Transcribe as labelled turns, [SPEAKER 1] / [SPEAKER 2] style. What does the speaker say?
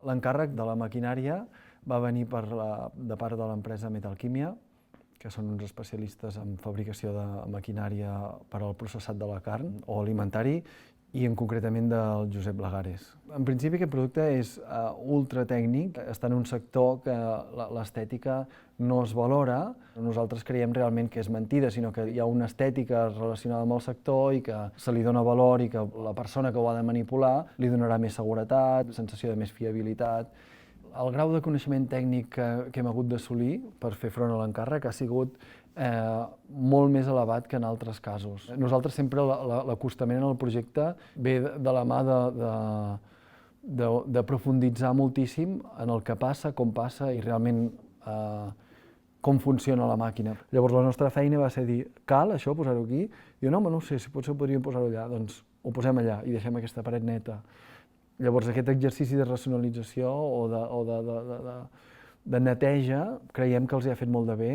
[SPEAKER 1] L'encàrrec de la maquinària va venir de part de l'empresa Metalquímia, que són uns especialistes en fabricació de maquinària per al processat de la carn o alimentari, i concretament del Josep Lagares. En principi aquest producte és ultratècnic, està en un sector que l'estètica no es valora. Nosaltres creiem realment que és mentida, sinó que hi ha una estètica relacionada amb el sector i que se li dona valor i que la persona que ho ha de manipular li donarà més seguretat, sensació de més fiabilitat. El grau de coneixement tècnic que hem hagut d'assolir per fer front a l'encàrrec ha sigut molt més elevat que en altres casos. Nosaltres sempre l'acostament en el projecte ve de la mà de profunditzar moltíssim en el que passa, com passa i realment com funciona la màquina. Llavors la nostra feina va ser dir, cal això, posar-ho aquí? Diu, no, no ho sé, si potser ho podríem posar-ho allà. Doncs ho posem allà i deixem aquesta paret neta. Llavors aquest exercici de racionalització o de neteja creiem que els hi ha fet molt de bé.